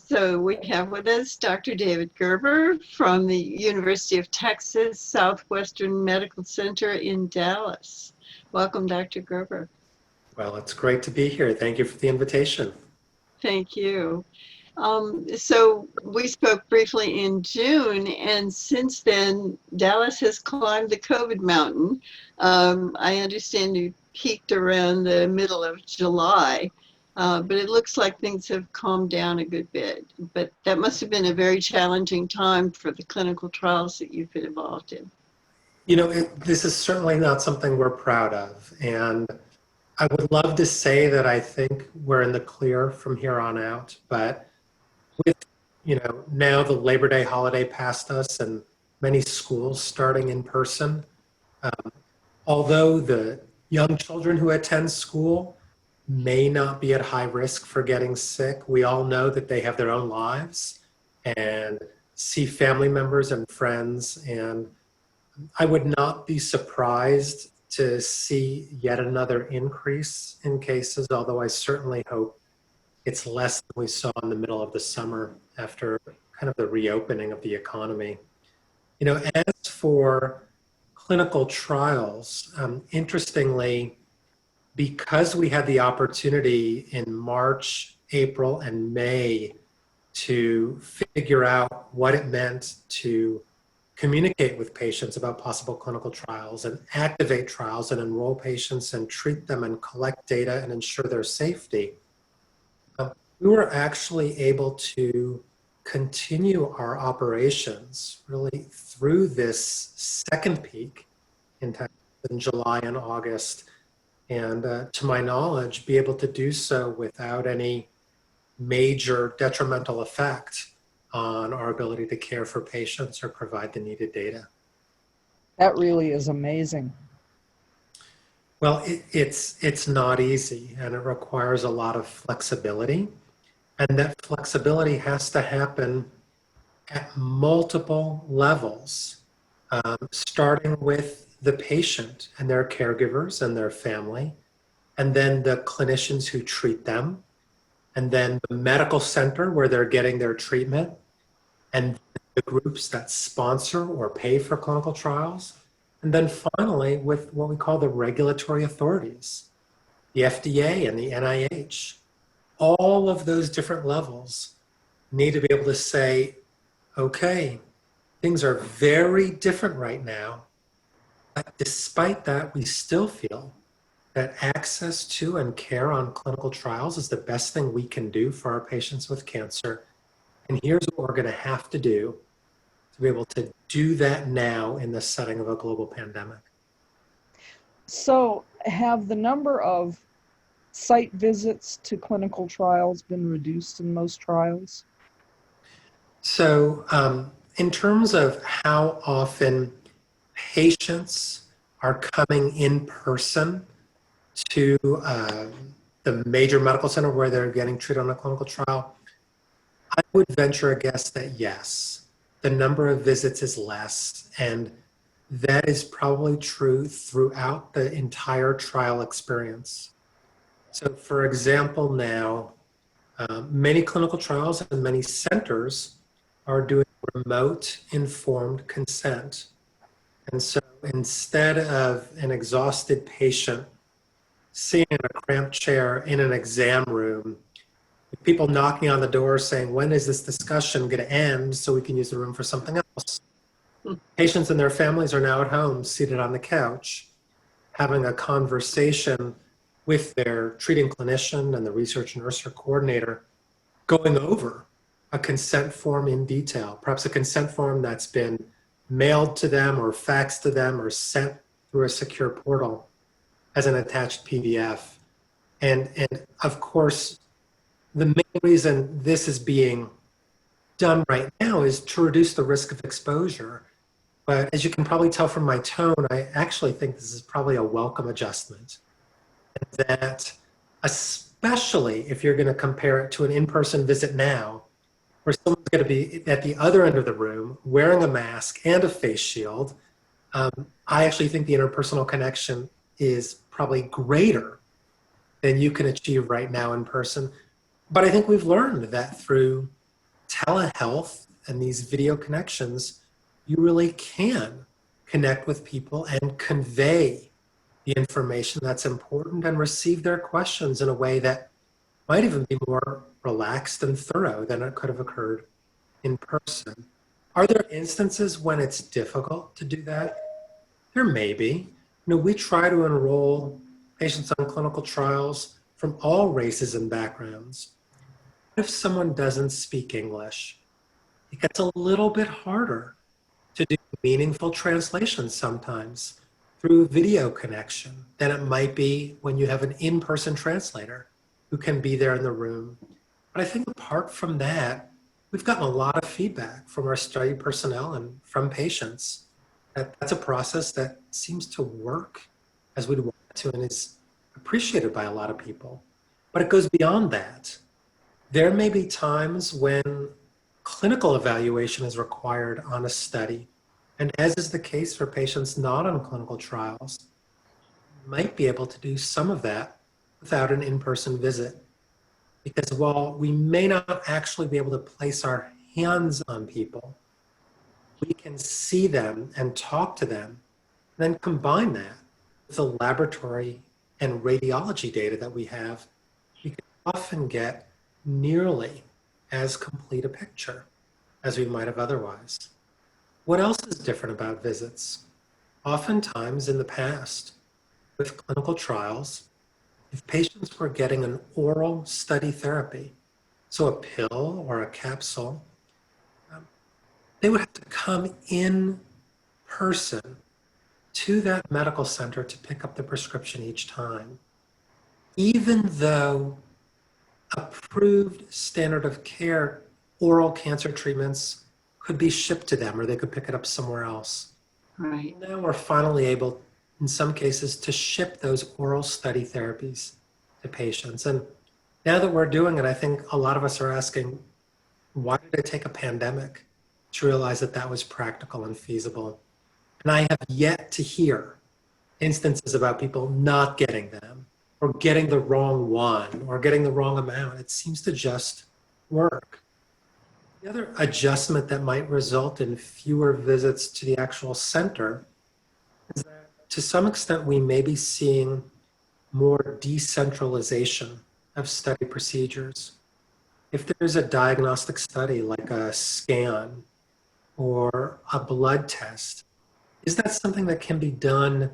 So we have with us Dr. David Gerber from the University of Texas Southwestern Medical Center in Dallas. Welcome, Dr. Gerber. Well, it's great to be here. Thank you for the invitation. Thank you. So we spoke briefly in June, and since then, Dallas has climbed the COVID mountain. I understand you peaked around the middle of July. But it looks like things have calmed down a good bit. But that must have been a very challenging time for the clinical trials that you've been involved in. You know, this is certainly not something we're proud of. And I would love to say that I think we're in the clear from here on out. But with, now the Labor Day holiday past us and many schools starting in person, although the young children who attend school may not be at high risk for getting sick, we all know that they have their own lives and see family members and friends. And I would not be surprised to see yet another increase in cases, although I certainly hope it's less than we saw in the middle of the summer after kind of the reopening of the economy. As for clinical trials, interestingly, because we had the opportunity in March, April, and May to figure out what it meant to communicate with patients about possible clinical trials and activate trials and enroll patients and treat them and collect data and ensure their safety, we were actually able to continue our operations really through this second peak in July and August. And to my knowledge, be able to do so without any major detrimental effect on our ability to care for patients or provide the needed data. That really is amazing. Well, it's not easy, and it requires a lot of flexibility. And that flexibility has to happen at multiple levels, starting with the patient and their caregivers and their family, and then the clinicians who treat them, and then the medical center where they're getting their treatment, and the groups that sponsor or pay for clinical trials, and then finally with what we call the regulatory authorities, the FDA and the NIH. All of those different levels need to be able to say, okay, things are very different right now, but despite that, we still feel that access to and care on clinical trials is the best thing we can do for our patients with cancer. And here's what we're going to have to do to be able to do that now in the setting of a global pandemic. So have the number of site visits to clinical trials been reduced in most trials? So in terms of how often patients are coming in person to the major medical center where they're getting treated on a clinical trial, I would venture a guess that yes, the number of visits is less, and that is probably true throughout the entire trial experience. So for example, now, many clinical trials and many centers are doing remote informed consent. And so instead of an exhausted patient sitting in a cramped chair in an exam room, with people knocking on the door saying, when is this discussion going to end so we can use the room for something else? Patients and their families are now at home, seated on the couch, having a conversation with their treating clinician and the research nurse or coordinator, going over a consent form in detail, perhaps a consent form that's been mailed to them or faxed to them or sent through a secure portal as an attached PDF. And of course, the main reason this is being done right now is to reduce the risk of exposure. But as you can probably tell from my tone, I actually think this is probably a welcome adjustment. And that especially if you're going to compare it to an in-person visit now, where someone's going to be at the other end of the room wearing a mask and a face shield, I actually think the interpersonal connection is probably greater than you can achieve right now in person. But I think we've learned that through telehealth and these video connections, you really can connect with people and convey the information that's important and receive their questions in a way that might even be more relaxed and thorough than it could have occurred in person. Are there instances when it's difficult to do that? There may be. We try to enroll patients on clinical trials from all races and backgrounds. If someone doesn't speak English, it gets a little bit harder to do meaningful translations sometimes through video connection than it might be when you have an in-person translator who can be there in the room. But I think apart from that, we've gotten a lot of feedback from our study personnel and from patients that that's a process that seems to work as we'd want it to and is appreciated by a lot of people. But it goes beyond that. There may be times when clinical evaluation is required on a study. And as is the case for patients not on clinical trials, you might be able to do some of that without an in-person visit. Because while we may not actually be able to place our hands on people, we can see them and talk to them, and then combine that with the laboratory and radiology data that we have. We can often get nearly as complete a picture as we might have otherwise. What else is different about visits? Oftentimes in the past, with clinical trials, if patients were getting an oral study therapy, so a pill or a capsule, they would have to come in person to that medical center to pick up the prescription each time. Even though approved standard of care oral cancer treatments could be shipped to them or they could pick it up somewhere else. Right. Now we're finally able, in some cases, to ship those oral study therapies to patients. And now that we're doing it, I think a lot of us are asking, why did it take a pandemic to realize that that was practical and feasible? And I have yet to hear instances about people not getting them or getting the wrong one or getting the wrong amount. It seems to just work. The other adjustment that might result in fewer visits to the actual center is that to some extent we may be seeing more decentralization of study procedures. If there's a diagnostic study like a scan or a blood test, is that something that can be done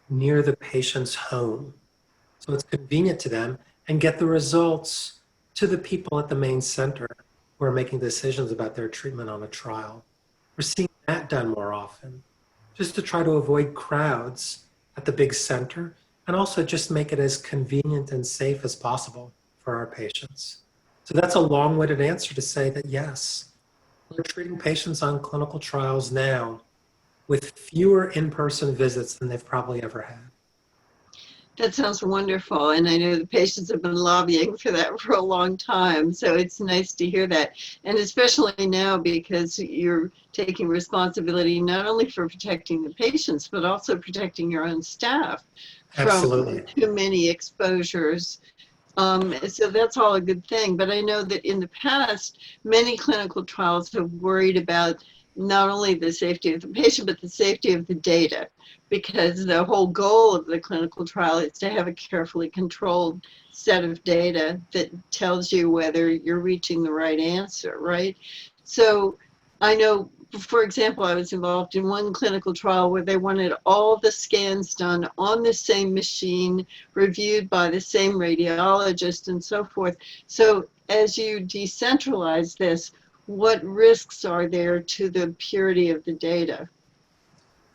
near the patient's home? So it's convenient to them and get the results to the people at the main center who are making decisions about their treatment on a trial. We're seeing that done more often, just to try to avoid crowds at the big center and also just make it as convenient and safe as possible for our patients. So that's a long-winded answer to say that yes, we're treating patients on clinical trials now with fewer in-person visits than they've probably ever had. That sounds wonderful. And I know the patients have been lobbying for that for a long time. So it's nice to hear that. And especially now because you're taking responsibility not only for protecting the patients, but also protecting your own staff Absolutely. from too many exposures. So that's all a good thing. But I know that in the past, many clinical trials have worried about not only the safety of the patient, but the safety of the data, because the whole goal of the clinical trial is to have a carefully controlled set of data that tells you whether you're reaching the right answer, right? So I know, for example, I was involved in one clinical trial where they wanted all the scans done on the same machine, reviewed by the same radiologist and so forth. So as you decentralize this, what risks are there to the purity of the data?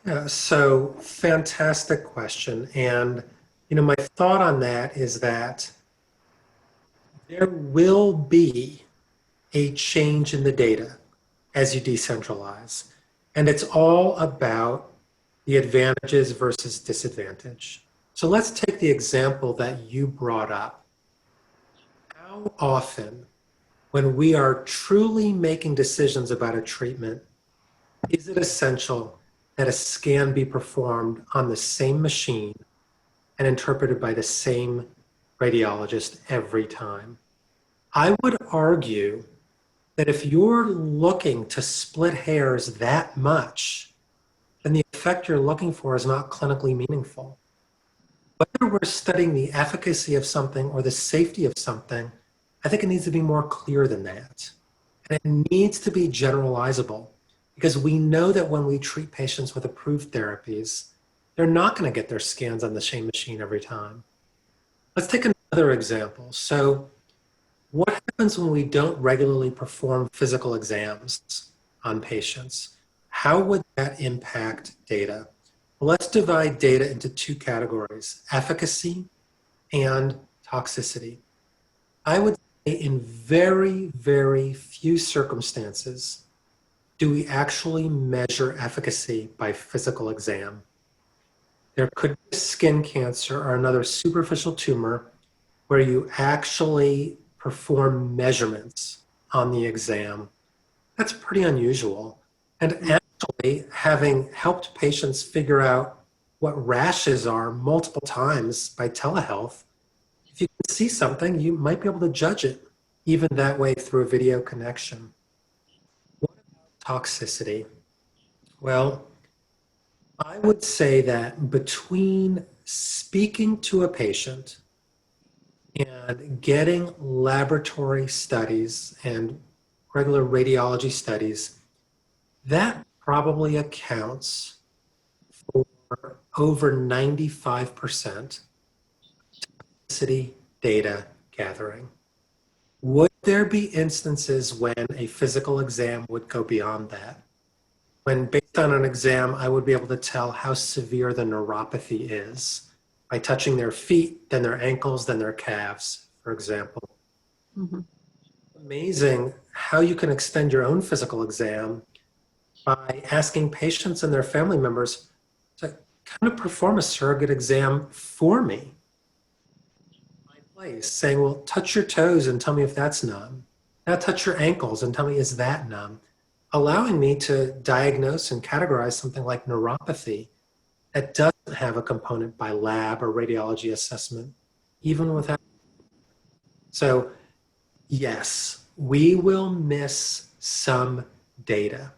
Yeah, so fantastic question. And, my thought on that is that there will be a change in the data as you decentralize. And it's all about the advantages versus disadvantage. So let's take the example that you brought up. How often, when we are truly making decisions about a treatment, is it essential that a scan be performed on the same machine and interpreted by the same radiologist every time? I would argue that if you're looking to split hairs that much, then the effect you're looking for is not clinically meaningful. Whether we're studying the efficacy of something or the safety of something, I think it needs to be more clear than that. And it needs to be generalizable, because we know that when we treat patients with approved therapies, they're not going to get their scans on the same machine every time. Let's take another example. So what happens when we don't regularly perform physical exams on patients? How would that impact data? Well, let's divide data into two categories: efficacy and toxicity. I would say in very, very few circumstances do we actually measure efficacy by physical exam. There could be skin cancer or another superficial tumor where you actually perform measurements on the exam. That's pretty unusual. And actually, having helped patients figure out what rashes are multiple times by telehealth, if you can see something, you might be able to judge it even that way through a video connection. What about toxicity? Well, I would say that between speaking to a patient and getting laboratory studies and regular radiology studies, that probably accounts for over 95% toxicity data gathering. Would there be instances when a physical exam would go beyond that? When based on an exam, I would be able to tell how severe the neuropathy is by touching their feet, then their ankles, then their calves, for example. Mm-hmm. Amazing how you can extend your own physical exam by asking patients and their family members to kind of perform a surrogate exam for me. My place, saying, well, touch your toes and tell me if that's numb. Now touch your ankles and tell me, is that numb? Allowing me to diagnose and categorize something like neuropathy that doesn't have a component by lab or radiology assessment, even without. So yes, we will miss some data.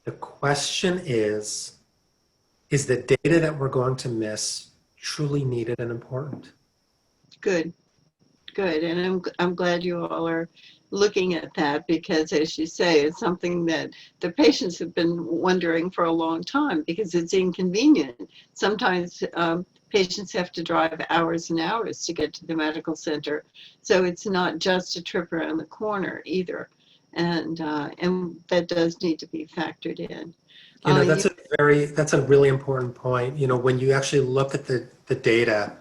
The question is the data that we're going to miss truly needed and important? Good. Good. And I'm glad you all are looking at that, because as you say, it's something that the patients have been wondering for a long time, because it's inconvenient. Sometimes patients have to drive hours and hours to get to the medical center. So it's not just a trip around the corner either. And that does need to be factored in. You know, that's a really important point. You know, when you actually look at the data,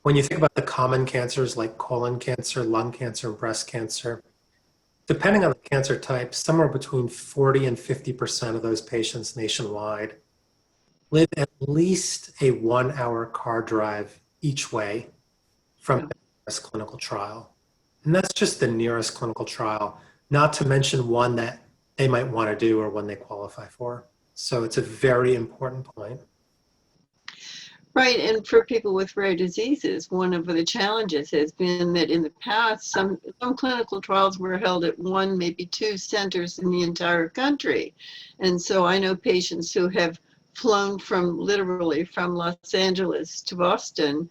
when you think about the common cancers like colon cancer, lung cancer, and breast cancer, depending on the cancer type, somewhere between 40 and 50% of those patients nationwide live at least a 1-hour car drive each way from the nearest clinical trial. And that's just the nearest clinical trial, not to mention one that they might want to do or one they qualify for. So it's a very important point. Right, and for people with rare diseases, one of the challenges has been that in the past, some clinical trials were held at one, maybe two centers in the entire country. And so I know patients who have flown literally from Los Angeles to Boston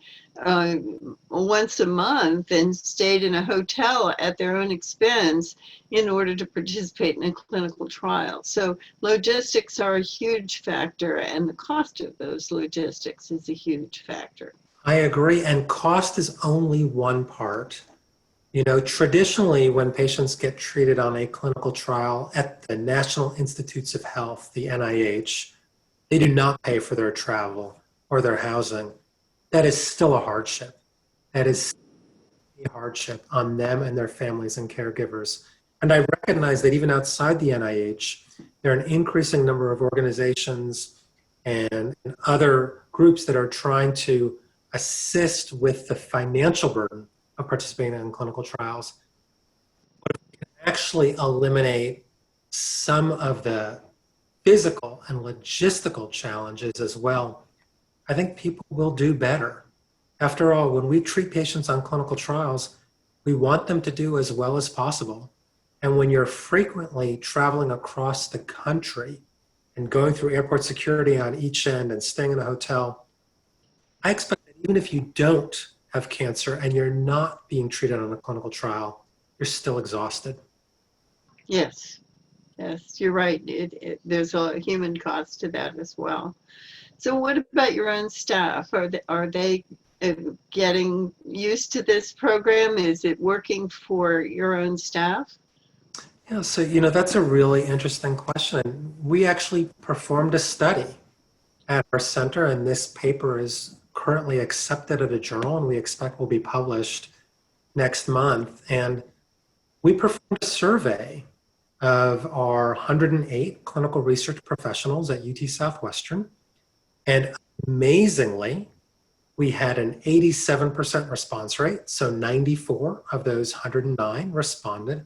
once a month and stayed in a hotel at their own expense in order to participate in a clinical trial. So logistics are a huge factor, and the cost of those logistics is a huge factor. I agree, and cost is only one part. You know, traditionally, when patients get treated on a clinical trial at the National Institutes of Health, the NIH, they do not pay for their travel or their housing. That is still a hardship. That is a hardship on them and their families and caregivers. And I recognize that even outside the NIH, there are an increasing number of organizations and other groups that are trying to assist with the financial burden of participating in clinical trials. But if we can actually eliminate some of the physical and logistical challenges as well, I think people will do better. After all, when we treat patients on clinical trials, we want them to do as well as possible. And when you're frequently traveling across the country and going through airport security on each end and staying in a hotel, I expect that even if you don't have cancer and you're not being treated on a clinical trial, you're still exhausted. Yes, yes, you're right. There's a human cost to that as well. So what about your own staff? Are they getting used to this program? Is it working for your own staff? Yeah, so that's a really interesting question. We actually performed a study at our center, and this paper is currently accepted at a journal, and we expect will be published next month. And we performed a survey of our 108 clinical research professionals at UT Southwestern, and amazingly, we had an 87% response rate, so 94 of those 109 responded.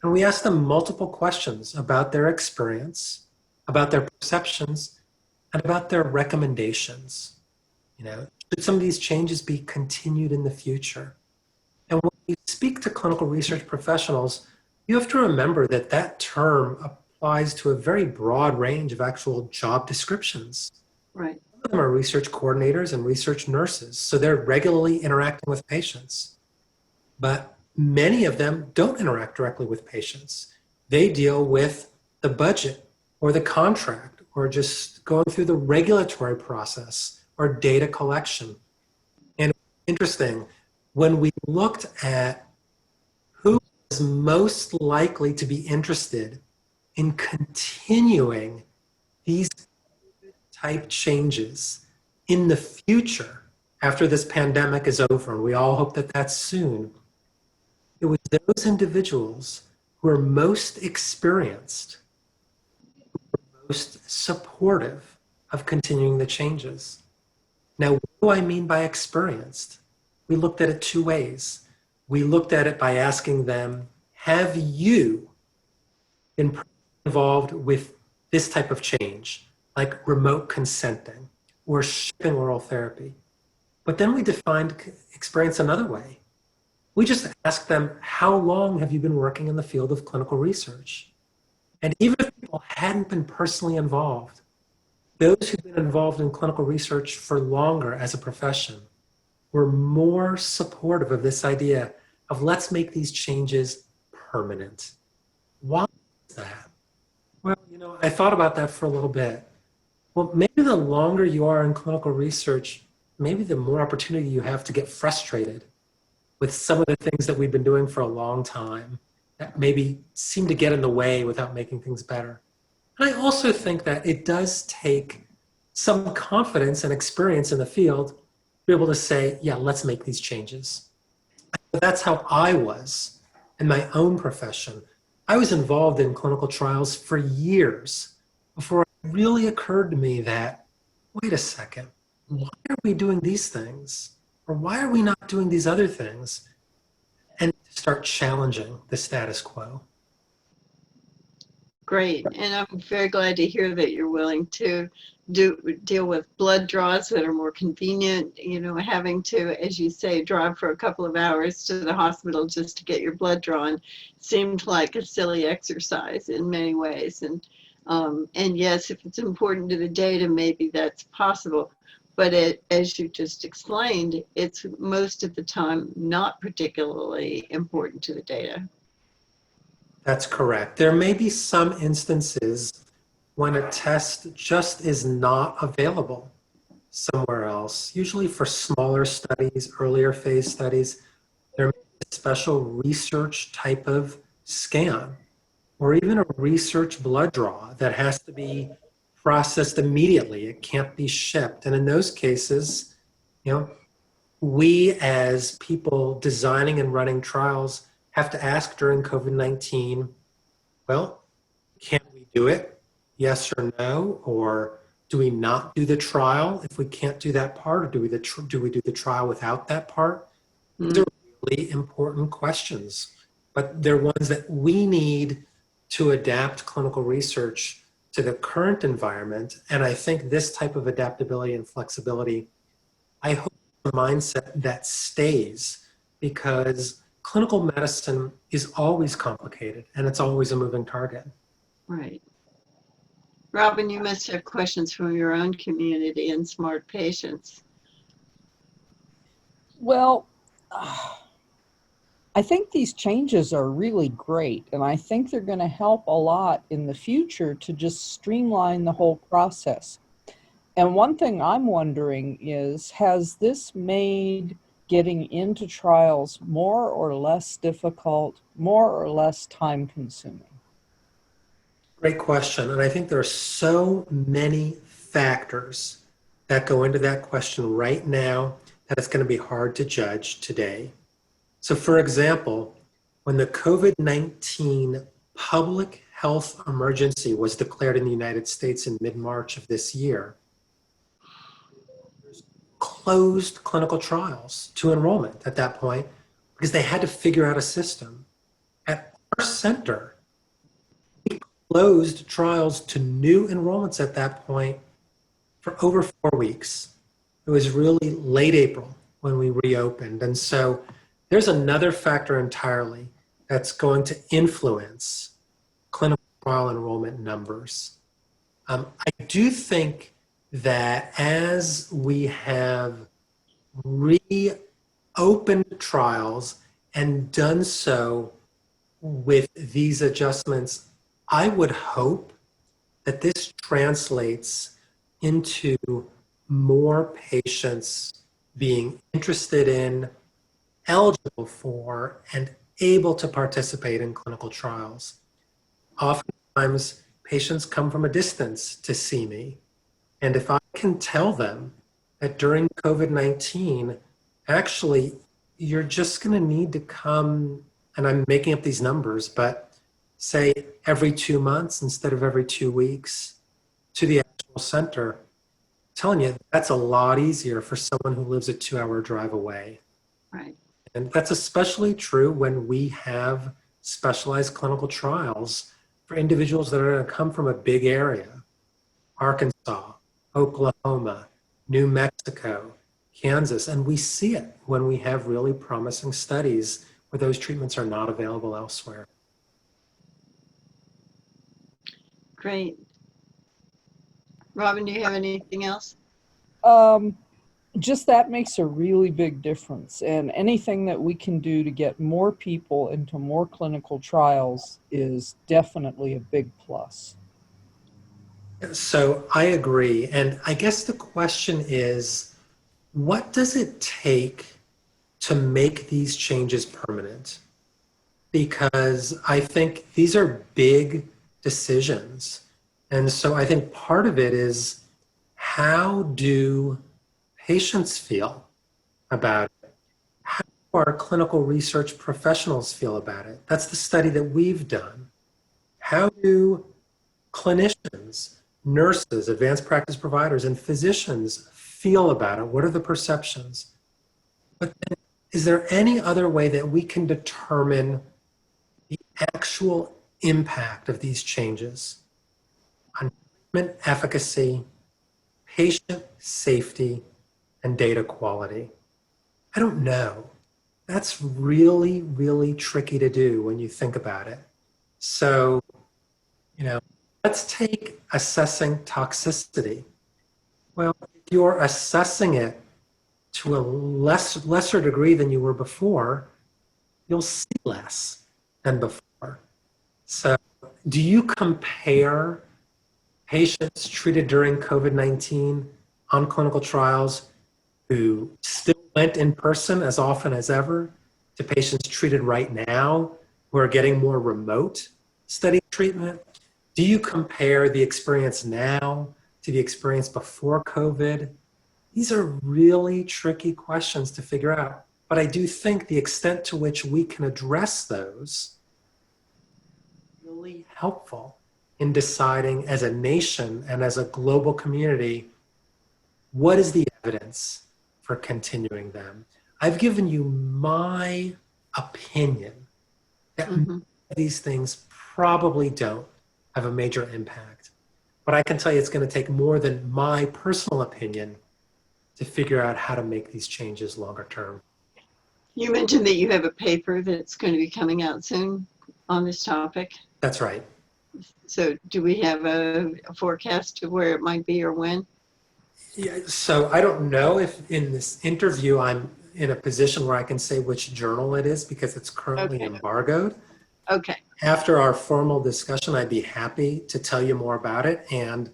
And we asked them multiple questions about their experience, about their perceptions, and about their recommendations. Should some of these changes be continued in the future? And when you speak to clinical research professionals, you have to remember that that term applies to a very broad range of actual job descriptions. Right. Some of them are research coordinators and research nurses, so they're regularly interacting with patients. But many of them don't interact directly with patients. They deal with the budget or the contract or just going through the regulatory process or data collection. And interesting, when we looked at who is most likely to be interested in continuing these type changes in the future after this pandemic is over, and we all hope that that's soon, it was those individuals who are most experienced, most supportive of continuing the changes. Now, what do I mean by experienced? We looked at it two ways. We looked at it by asking them, have you been involved with this type of change, like remote consenting or shipping oral therapy? But then we defined experience another way. We just asked them, how long have you been working in the field of clinical research? And even if people hadn't been personally involved, those who've been involved in clinical research for longer as a profession were more supportive of this idea of let's make these changes permanent. Why is that? Well, I thought about that for a little bit. Well, maybe the longer you are in clinical research, maybe the more opportunity you have to get frustrated with some of the things that we've been doing for a long time that maybe seem to get in the way without making things better. And I also think that it does take some confidence and experience in the field to be able to say, yeah, let's make these changes. But that's how I was in my own profession. I was involved in clinical trials for years before it really occurred to me that, wait a second, why are we doing these things? Or why are we not doing these other things? And start challenging the status quo. Great. And I'm very glad to hear that you're willing to deal with blood draws that are more convenient, having to, as you say, drive for a couple of hours to the hospital just to get your blood drawn seemed like a silly exercise in many ways. And yes, if it's important to the data, maybe that's possible. But as you just explained, it's most of the time not particularly important to the data. That's correct. There may be some instances when a test just is not available somewhere else, usually for smaller studies, earlier phase studies. There may be a special research type of scan or even a research blood draw that has to be processed immediately. It can't be shipped. And in those cases, we as people designing and running trials have to ask during COVID-19, well, can we do it? Yes or no? Or do we not do the trial if we can't do that part? Or do we do the trial without that part? These are really important questions, but they're ones that we need to adapt clinical research to the current environment. And I think this type of adaptability and flexibility, I hope the mindset that stays, because clinical medicine is always complicated and it's always a moving target. Right. Robin, you must have questions from your own community and smart patients. Well, I think these changes are really great, and I think they're going to help a lot in the future to just streamline the whole process. And one thing I'm wondering is, has this made getting into trials more or less difficult, more or less time consuming? Great question. And I think there are so many factors that go into that question right now that it's going to be hard to judge today. So for example, when the COVID-19 public health emergency was declared in the United States in mid-March of this year, closed clinical trials to enrollment at that point because they had to figure out a system. At our center, we closed trials to new enrollments at that point for over 4 weeks. It was really late April when we reopened. And so there's another factor entirely that's going to influence clinical trial enrollment numbers. I do think that as we have reopened trials and done so with these adjustments, I would hope that this translates into more patients being interested in, eligible for, and able to participate in clinical trials. Oftentimes, patients come from a distance to see me. And if I can tell them that during COVID-19, actually, you're just going to need to come, and I'm making up these numbers, but say every 2 months instead of every 2 weeks to the actual center, I'm telling you, that's a lot easier for someone who lives a 2-hour drive away. Right. And that's especially true when we have specialized clinical trials for individuals that are going to come from a big area: Arkansas, Oklahoma, New Mexico, Kansas. And we see it when we have really promising studies where those treatments are not available elsewhere. Great. Robin, do you have anything else? Just that makes a really big difference. And anything that we can do to get more people into more clinical trials is definitely a big plus. So I agree. And I guess the question is, what does it take to make these changes permanent? Because I think these are big decisions. And so I think part of it is, how do patients feel about it? How do our clinical research professionals feel about it? That's the study that we've done. How do clinicians, nurses, advanced practice providers, and physicians feel about it? What are the perceptions? But then, is there any other way that we can determine the actual impact of these changes on treatment efficacy, patient safety, and data quality? I don't know. That's really, really tricky to do when you think about it. So, let's take assessing toxicity. Well, if you're assessing it to a lesser degree than you were before, you'll see less than before. So, do you compare patients treated during COVID-19 on clinical trials who still went in person as often as ever to patients treated right now who are getting more remote study treatment? Do you compare the experience now to the experience before COVID? These are really tricky questions to figure out. But I do think the extent to which we can address those is really helpful in deciding as a nation and as a global community, what is the evidence for continuing them? I've given you my opinion that these things probably don't have a major impact. But I can tell you it's going to take more than my personal opinion to figure out how to make these changes longer term. You mentioned that you have a paper that's going to be coming out soon on this topic. That's right. So do we have a forecast of where it might be or when? Yeah, so I don't know if in this interview I'm in a position where I can say which journal it is because it's currently Okay. embargoed. Okay. After our formal discussion, I'd be happy to tell you more about it and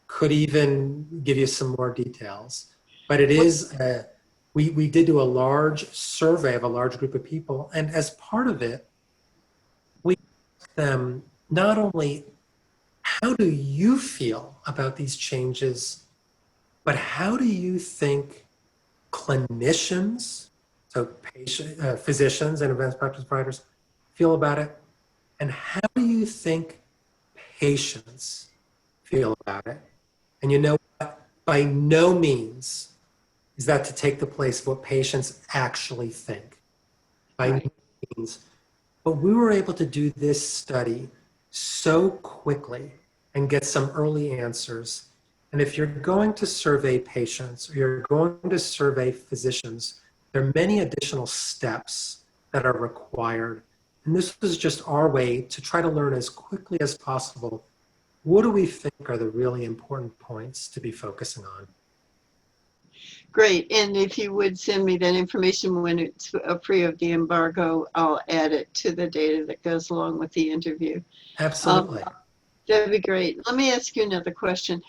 could even give you some more details. But it is, we did do a large survey of a large group of people. And as part of it, we asked them not only how do you feel about these changes, but how do you think clinicians, so physicians and advanced practice providers feel about it? And how do you think patients feel about it? And you know what? By no means is that to take the place of what patients actually think. By no means. But we were able to do this study so quickly and get some early answers. And if you're going to survey patients or you're going to survey physicians, there are many additional steps that are required. And this was just our way to try to learn as quickly as possible, what do we think are the really important points to be focusing on? Great. And if you would send me that information when it's free of the embargo, I'll add it to the data that goes along with the interview. Absolutely. That'd be great. Let me ask you another question.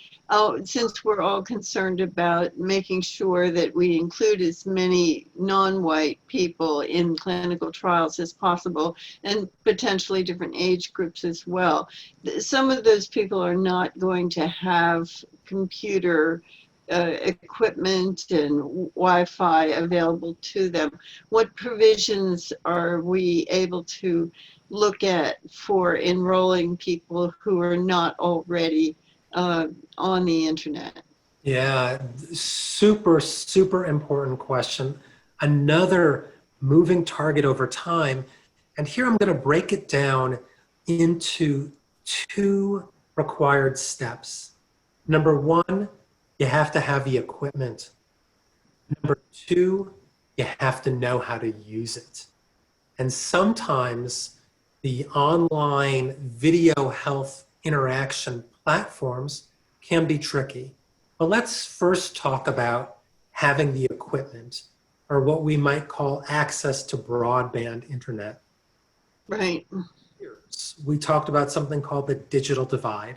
Since we're all concerned about making sure that we include as many non-white people in clinical trials as possible, and potentially different age groups as well, some of those people are not going to have computer equipment and Wi-Fi available to them. What provisions are we able to look at for enrolling people who are not already on the internet? Yeah, super, super important question. Another moving target over time. And here I'm going to break it down into two required steps. Number one, you have to have the equipment. Number two, you have to know how to use it. And sometimes the online video health interaction platforms can be tricky. But let's first talk about having the equipment, or what we might call access to broadband internet. Right. We talked about something called the digital divide.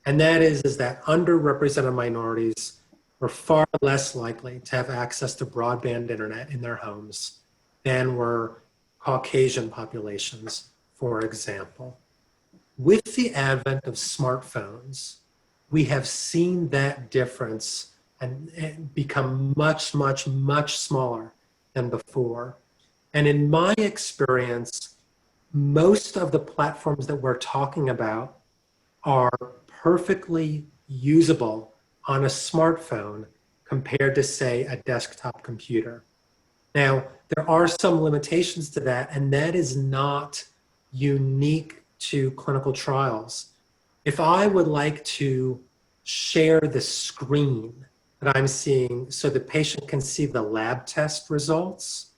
And that is that underrepresented minorities were far less likely to have access to broadband internet in their homes than were Caucasian populations, for example. With the advent of smartphones, we have seen that difference and become much, much, much smaller than before. And in my experience, most of the platforms that we're talking about are perfectly usable on a smartphone compared to, say, a desktop computer. Now, there are some limitations to that, and that is not unique to clinical trials. If I would like to share the screen that I'm seeing so the patient can see the lab test results,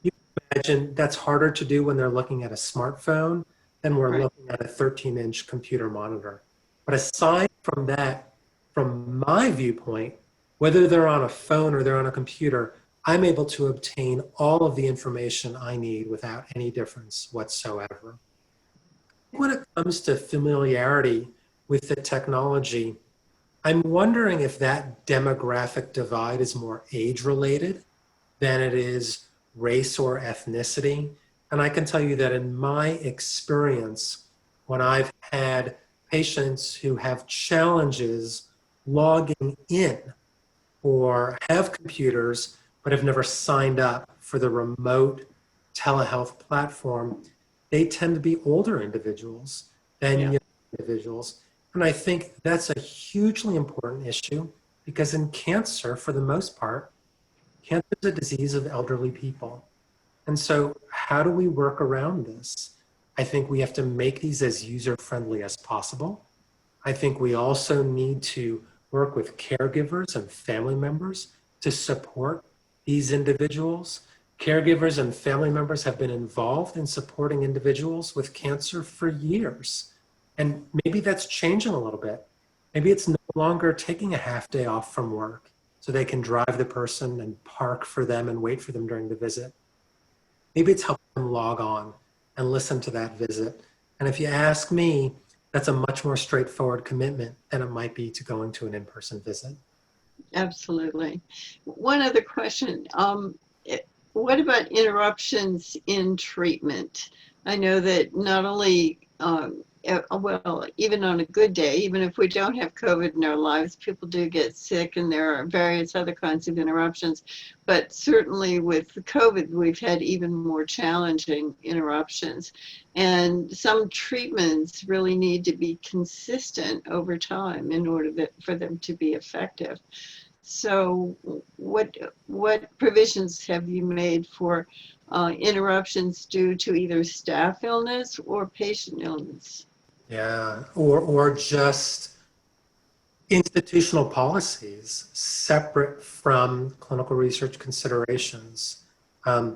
you can imagine that's harder to do when they're looking at a smartphone than we're looking at a 13-inch computer monitor. But aside from that, from my viewpoint, whether they're on a phone or they're on a computer, I'm able to obtain all of the information I need without any difference whatsoever. When it comes to familiarity with the technology, I'm wondering if that demographic divide is more age-related than it is race or ethnicity. And I can tell you that in my experience, when I've had patients who have challenges logging in or have computers but have never signed up for the remote telehealth platform, they tend to be older individuals than young individuals. And I think that's a hugely important issue because in cancer, for the most part, cancer is a disease of elderly people. And so how do we work around this? I think we have to make these as user-friendly as possible. I think we also need to work with caregivers and family members to support these individuals. Caregivers and family members have been involved in supporting individuals with cancer for years. And maybe that's changing a little bit. Maybe it's no longer taking a half day off from work so they can drive the person and park for them and wait for them during the visit. Maybe it's helping them log on and listen to that visit. And if you ask me, that's a much more straightforward commitment than it might be to going to an in-person visit. Absolutely. One other question. What about interruptions in treatment? I know that not only, well, even on a good day, even if we don't have COVID in our lives, people do get sick and there are various other kinds of interruptions. But certainly with COVID, we've had even more challenging interruptions. And some treatments really need to be consistent over time in order for them to be effective. So what provisions have you made for interruptions due to either staff illness or patient illness? Yeah, or just institutional policies separate from clinical research considerations. I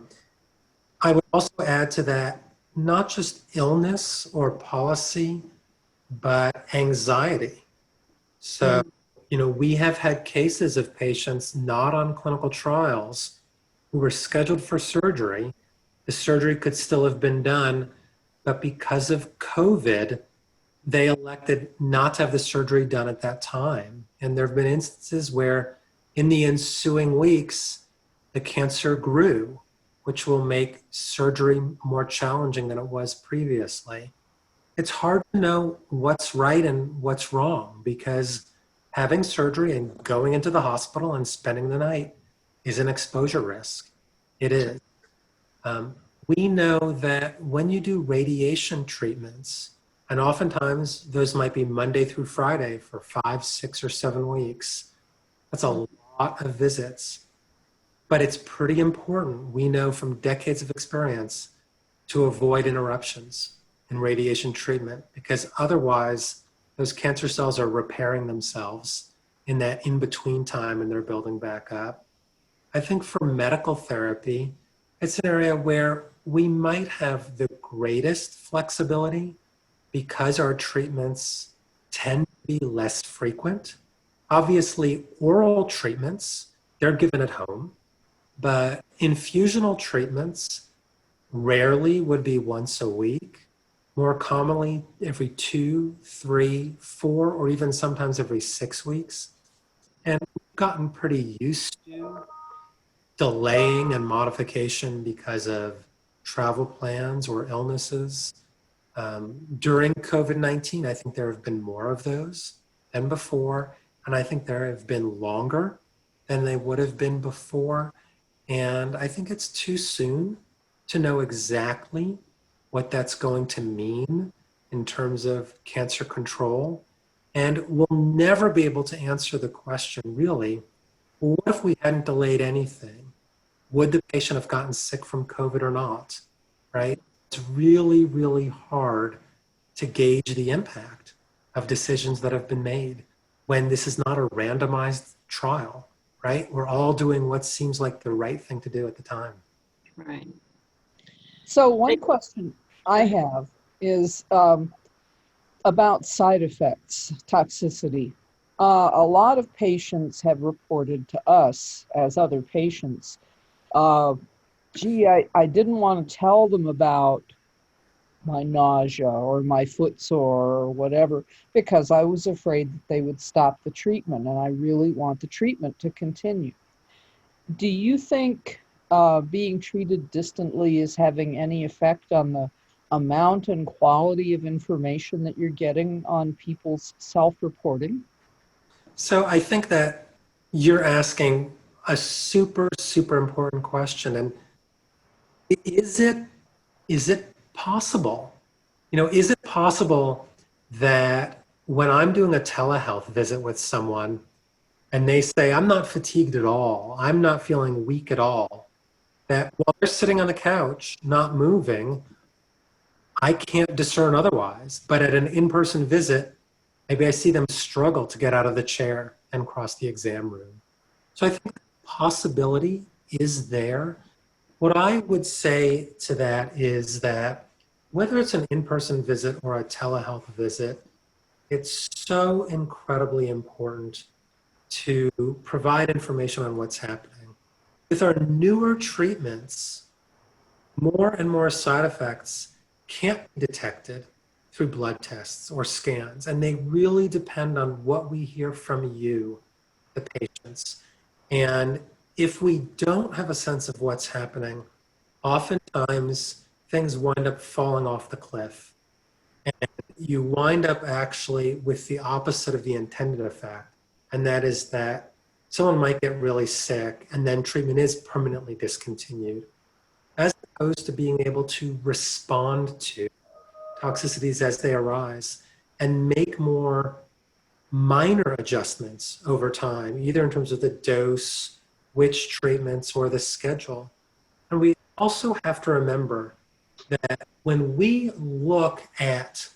would also add to that, not just illness or policy, but anxiety. So, we have had cases of patients not on clinical trials who were scheduled for surgery. The surgery could still have been done, but because of COVID, they elected not to have the surgery done at that time. And there have been instances where in the ensuing weeks, the cancer grew, which will make surgery more challenging than it was previously. It's hard to know what's right and what's wrong because having surgery and going into the hospital and spending the night is an exposure risk. It is. We know that when you do radiation treatments, and oftentimes those might be Monday through Friday for 5, 6, or 7 weeks, that's a lot of visits. But it's pretty important, we know from decades of experience, to avoid interruptions in radiation treatment because otherwise those cancer cells are repairing themselves in that in-between time and they're building back up. I think for medical therapy, it's an area where we might have the greatest flexibility because our treatments tend to be less frequent. Obviously, oral treatments, they're given at home, but infusional treatments rarely would be once a week. More commonly, every 2, 3, 4, or even sometimes every 6 weeks. And we've gotten pretty used to delaying and modification because of travel plans or illnesses. During COVID-19, I think there have been more of those than before, and I think there have been longer than they would have been before. And I think it's too soon to know exactly what that's going to mean in terms of cancer control. And we'll never be able to answer the question, really, what if we hadn't delayed anything? Would the patient have gotten sick from COVID or not, right? It's really, really hard to gauge the impact of decisions that have been made when this is not a randomized trial, right? We're all doing what seems like the right thing to do at the time. Right. So one question I have is about side effects, toxicity. A lot of patients have reported to us as other patients, gee, I didn't want to tell them about my nausea or my foot sore or whatever because I was afraid that they would stop the treatment and I really want the treatment to continue. Do you think being treated distantly is having any effect on the amount and quality of information that you're getting on people's self-reporting? So I think that you're asking a super, super important question. And is it possible? Is it possible that when I'm doing a telehealth visit with someone and they say, I'm not fatigued at all, I'm not feeling weak at all, that while they're sitting on the couch, not moving, I can't discern otherwise. But at an in-person visit, maybe I see them struggle to get out of the chair and cross the exam room. So I think the possibility is there. What I would say to that is that whether it's an in-person visit or a telehealth visit, it's so incredibly important to provide information on what's happening. With our newer treatments, more and more side effects can't be detected through blood tests or scans, and they really depend on what we hear from you, the patients. And if we don't have a sense of what's happening, oftentimes things wind up falling off the cliff. And you wind up actually with the opposite of the intended effect. And that is that someone might get really sick and then treatment is permanently discontinued, as opposed to being able to respond to toxicities as they arise and make more minor adjustments over time, either in terms of the dose, which treatments, or the schedule. And we also have to remember that when we look at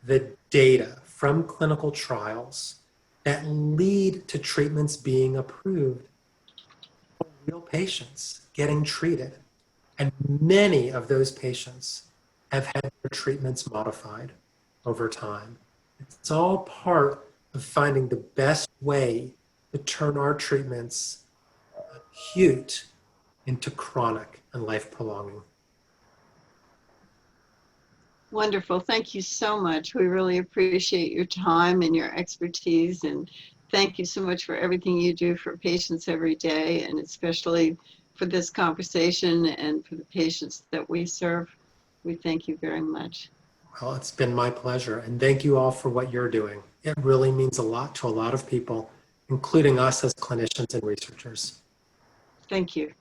the data from clinical trials that lead to treatments being approved, real patients getting treated, and many of those patients have had their treatments modified over time. It's all part of finding the best way to turn our treatments acute into chronic and life-prolonging. Wonderful. Thank you so much. We really appreciate your time and your expertise. And thank you so much for everything you do for patients every day, and especially for this conversation and for the patients that we serve. We thank you very much. Well, it's been my pleasure. And thank you all for what you're doing. It really means a lot to a lot of people, including us as clinicians and researchers. Thank you.